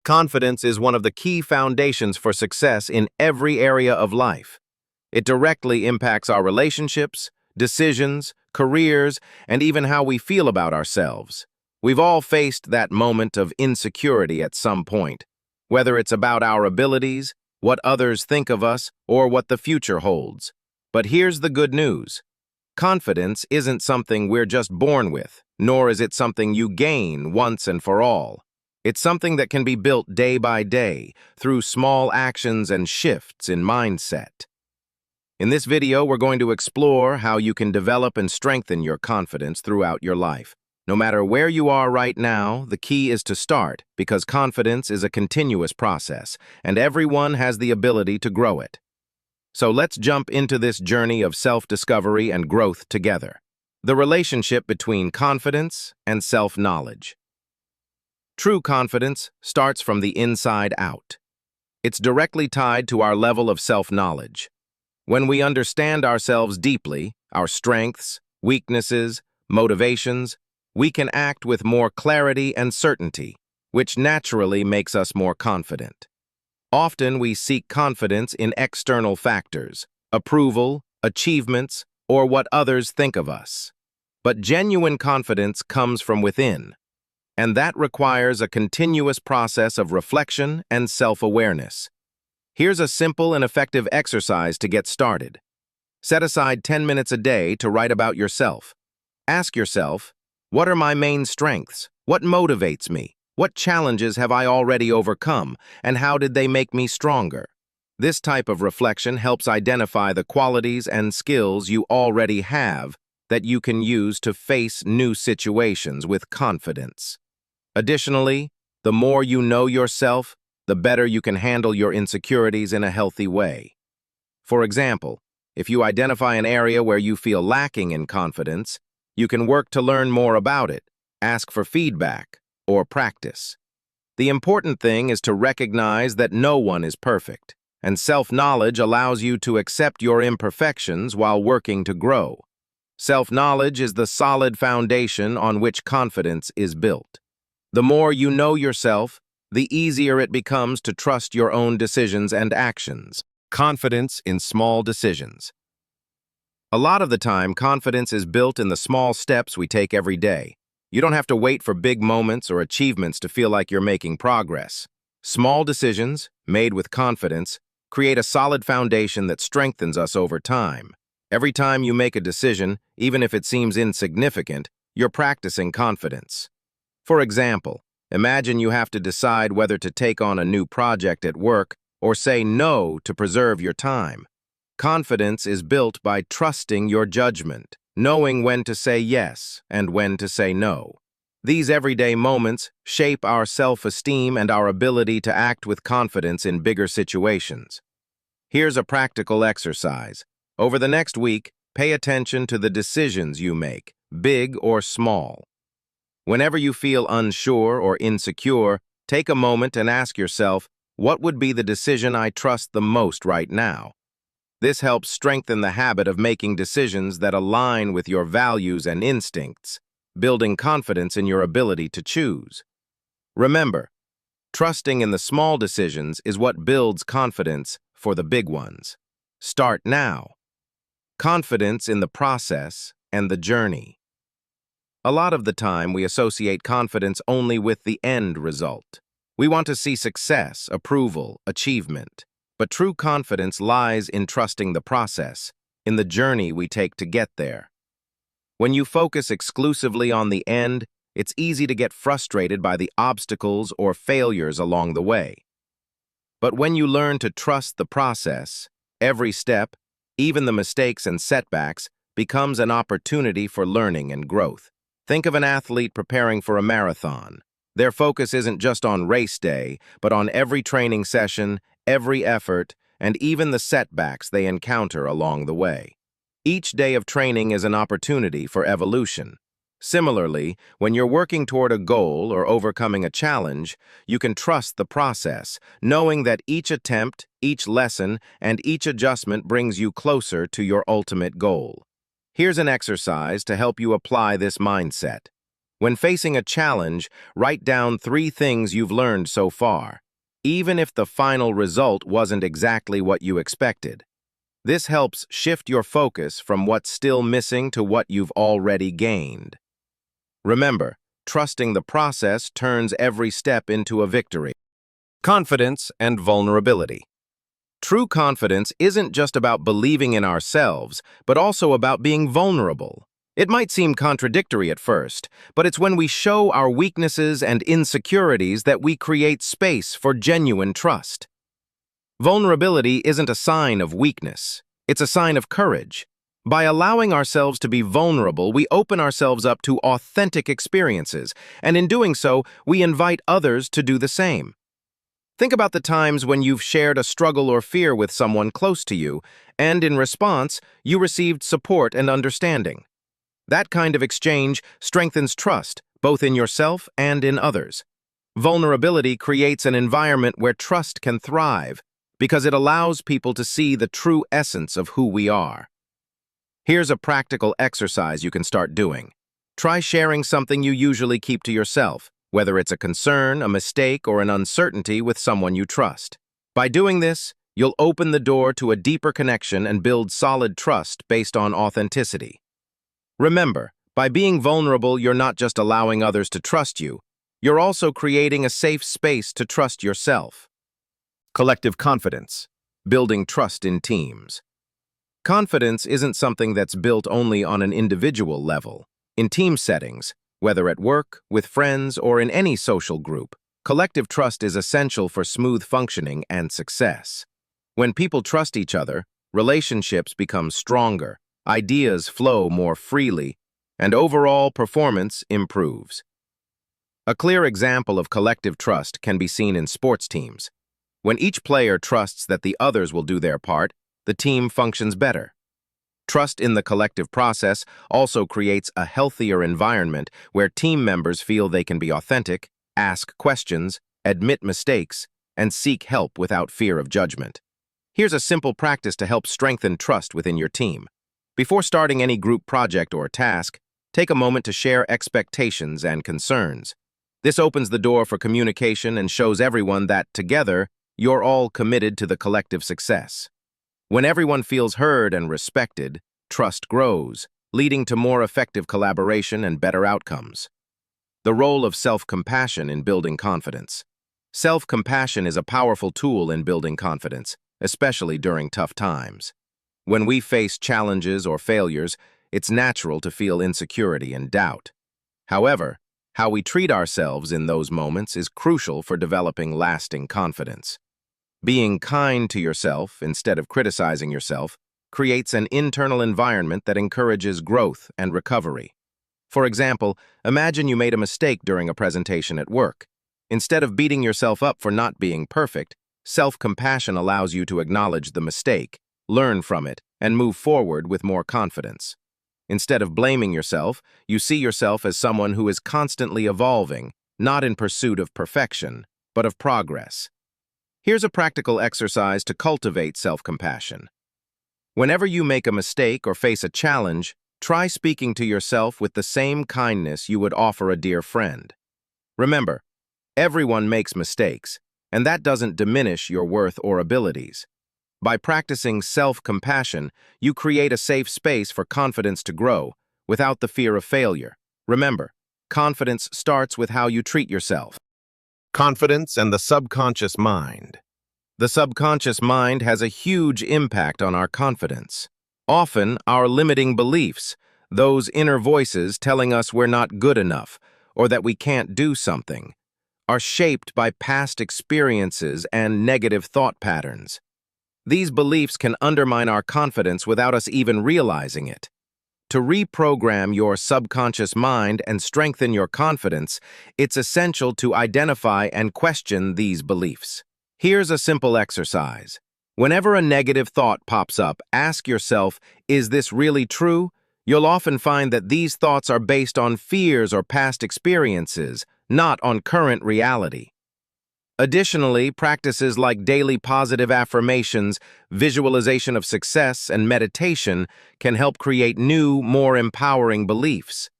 Confidence is one of the key foundations for success in every area of life. It directly impacts our relationships, decisions, careers, and even how we feel about ourselves. We've all faced that moment of insecurity at some point, whether it's about our abilities, what others think of us, or what the future holds. But here's the good news. Confidence isn't something we're just born with, nor is it something you gain once and for all. It's something that can be built day by day through small actions and shifts in mindset. In this video, we're going to explore how you can develop and strengthen your confidence throughout your life. No matter where you are right now, the key is to start, because confidence is a continuous process, and everyone has the ability to grow it. So let's jump into this journey of self-discovery and growth together. The relationship between confidence and self-knowledge. True confidence starts from the inside out. It's directly tied to our level of self-knowledge. When we understand ourselves deeply, our strengths, weaknesses, motivations, we can act with more clarity and certainty, which naturally makes us more confident. Often we seek confidence in external factors, approval, achievements, or what others think of us. But genuine confidence comes from within, and that requires a continuous process of reflection and self-awareness. Here's a simple and effective exercise to get started. Set aside 10 minutes a day to write about yourself. Ask yourself, what are my main strengths? What motivates me? What challenges have I already overcome, and how did they make me stronger? This type of reflection helps identify the qualities and skills you already have that you can use to face new situations with confidence. Additionally, the more you know yourself, the better you can handle your insecurities in a healthy way. For example, if you identify an area where you feel lacking in confidence, you can work to learn more about it, ask for feedback, or practice. The important thing is to recognize that no one is perfect, and self-knowledge allows you to accept your imperfections while working to grow. Self-knowledge is the solid foundation on which confidence is built. The more you know yourself, the easier it becomes to trust your own decisions and actions. Confidence in small decisions. A lot of the time, confidence is built in the small steps we take every day. You don't have to wait for big moments or achievements to feel like you're making progress. Small decisions, made with confidence, create a solid foundation that strengthens us over time. Every time you make a decision, even if it seems insignificant, you're practicing confidence. For example, imagine you have to decide whether to take on a new project at work or say no to preserve your time. Confidence is built by trusting your judgment, knowing when to say yes and when to say no. These everyday moments shape our self-esteem and our ability to act with confidence in bigger situations. Here's a practical exercise. Over the next week, pay attention to the decisions you make, big or small. Whenever you feel unsure or insecure, take a moment and ask yourself, what would be the decision I trust the most right now? This helps strengthen the habit of making decisions that align with your values and instincts, building confidence in your ability to choose. Remember, trusting in the small decisions is what builds confidence for the big ones. Start now. Confidence in the process and the journey. A lot of the time, we associate confidence only with the end result. We want to see success, approval, achievement. But true confidence lies in trusting the process, in the journey we take to get there. When you focus exclusively on the end, it's easy to get frustrated by the obstacles or failures along the way. But when you learn to trust the process, every step, even the mistakes and setbacks, becomes an opportunity for learning and growth. Think of an athlete preparing for a marathon. Their focus isn't just on race day, but on every training session, every effort, and even the setbacks they encounter along the way. Each day of training is an opportunity for evolution. Similarly, when you're working toward a goal or overcoming a challenge, you can trust the process, knowing that each attempt, each lesson, and each adjustment brings you closer to your ultimate goal. Here's an exercise to help you apply this mindset. When facing a challenge, write down 3 things you've learned so far, even if the final result wasn't exactly what you expected. This helps shift your focus from what's still missing to what you've already gained. Remember, trusting the process turns every step into a victory. Confidence and vulnerability. True confidence isn't just about believing in ourselves, but also about being vulnerable. It might seem contradictory at first, but it's when we show our weaknesses and insecurities that we create space for genuine trust. Vulnerability isn't a sign of weakness. It's a sign of courage. By allowing ourselves to be vulnerable, we open ourselves up to authentic experiences, and in doing so, we invite others to do the same. Think about the times when you've shared a struggle or fear with someone close to you, and in response, you received support and understanding. That kind of exchange strengthens trust, both in yourself and in others. Vulnerability creates an environment where trust can thrive, because it allows people to see the true essence of who we are. Here's a practical exercise you can start doing. Try sharing something you usually keep to yourself, whether it's a concern, a mistake, or an uncertainty with someone you trust. By doing this, you'll open the door to a deeper connection and build solid trust based on authenticity. Remember, by being vulnerable, you're not just allowing others to trust you, you're also creating a safe space to trust yourself. Collective confidence, building trust in teams. Confidence isn't something that's built only on an individual level. In team settings, whether at work, with friends, or in any social group, collective trust is essential for smooth functioning and success. When people trust each other, relationships become stronger, ideas flow more freely, and overall performance improves. A clear example of collective trust can be seen in sports teams. When each player trusts that the others will do their part, the team functions better. Trust in the collective process also creates a healthier environment where team members feel they can be authentic, ask questions, admit mistakes, and seek help without fear of judgment. Here's a simple practice to help strengthen trust within your team. Before starting any group project or task, take a moment to share expectations and concerns. This opens the door for communication and shows everyone that, together, you're all committed to the collective success. When everyone feels heard and respected, trust grows, leading to more effective collaboration and better outcomes. The role of self-compassion in building confidence. Self-compassion is a powerful tool in building confidence, especially during tough times. When we face challenges or failures, it's natural to feel insecurity and doubt. However, how we treat ourselves in those moments is crucial for developing lasting confidence. Being kind to yourself instead of criticizing yourself creates an internal environment that encourages growth and recovery. For example, imagine you made a mistake during a presentation at work. Instead of beating yourself up for not being perfect, self-compassion allows you to acknowledge the mistake, learn from it, and move forward with more confidence. Instead of blaming yourself, you see yourself as someone who is constantly evolving, not in pursuit of perfection, but of progress. Here's a practical exercise to cultivate self-compassion. Whenever you make a mistake or face a challenge, try speaking to yourself with the same kindness you would offer a dear friend. Remember, everyone makes mistakes, and that doesn't diminish your worth or abilities. By practicing self-compassion, you create a safe space for confidence to grow, without the fear of failure. Remember, confidence starts with how you treat yourself. Confidence and the subconscious mind. The subconscious mind has a huge impact on our confidence. Often, our limiting beliefs, those inner voices telling us we're not good enough or that we can't do something, are shaped by past experiences and negative thought patterns. These beliefs can undermine our confidence without us even realizing it. To reprogram your subconscious mind and strengthen your confidence, it's essential to identify and question these beliefs. Here's a simple exercise. Whenever a negative thought pops up, ask yourself, is this really true? You'll often find that these thoughts are based on fears or past experiences, not on current reality. Additionally, practices like daily positive affirmations, visualization of success, and meditation can help create new, more empowering beliefs.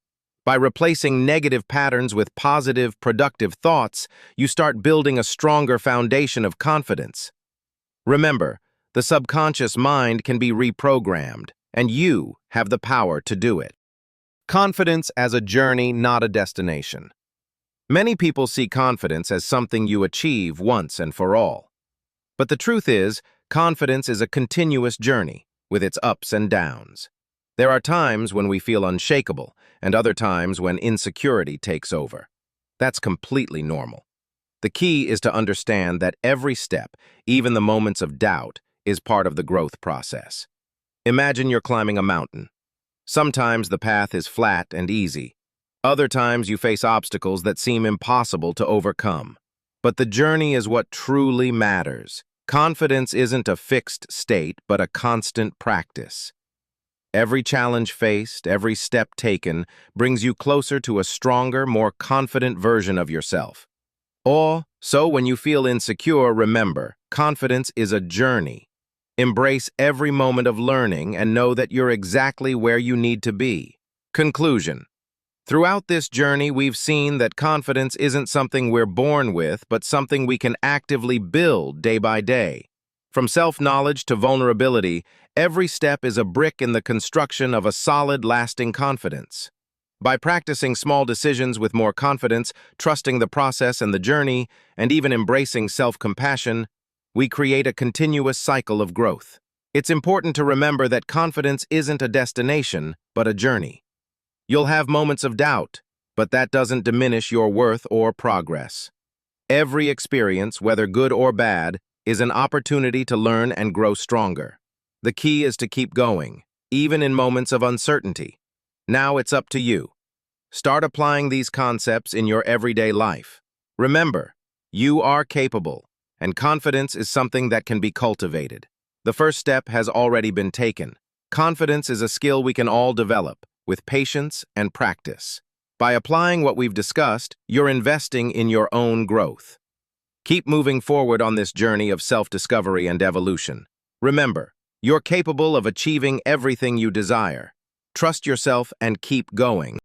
By replacing negative patterns with positive, productive thoughts, you start building a stronger foundation of confidence. Remember, the subconscious mind can be reprogrammed, and you have the power to do it. Confidence as a journey, not a destination. Many people see confidence as something you achieve once and for all. But the truth is, confidence is a continuous journey, with its ups and downs. There are times when we feel unshakable, and other times when insecurity takes over. That's completely normal. The key is to understand that every step, even the moments of doubt, is part of the growth process. Imagine you're climbing a mountain. Sometimes the path is flat and easy. Other times you face obstacles that seem impossible to overcome. But the journey is what truly matters. Confidence isn't a fixed state, but a constant practice. Every challenge faced, every step taken, brings you closer to a stronger, more confident version of yourself. So when you feel insecure, remember, confidence is a journey. Embrace every moment of learning and know that you're exactly where you need to be. Conclusion. Throughout this journey, we've seen that confidence isn't something we're born with, but something we can actively build day by day. From self-knowledge to vulnerability, every step is a brick in the construction of a solid, lasting confidence. By practicing small decisions with more confidence, trusting the process and the journey, and even embracing self-compassion, we create a continuous cycle of growth. It's important to remember that confidence isn't a destination, but a journey. You'll have moments of doubt, but that doesn't diminish your worth or progress. Every experience, whether good or bad, is an opportunity to learn and grow stronger. The key is to keep going, even in moments of uncertainty. Now it's up to you. Start applying these concepts in your everyday life. Remember, you are capable, and confidence is something that can be cultivated. The first step has already been taken. Confidence is a skill we can all develop, with patience and practice. By applying what we've discussed, you're investing in your own growth. Keep moving forward on this journey of self-discovery and evolution. Remember, you're capable of achieving everything you desire. Trust yourself and keep going.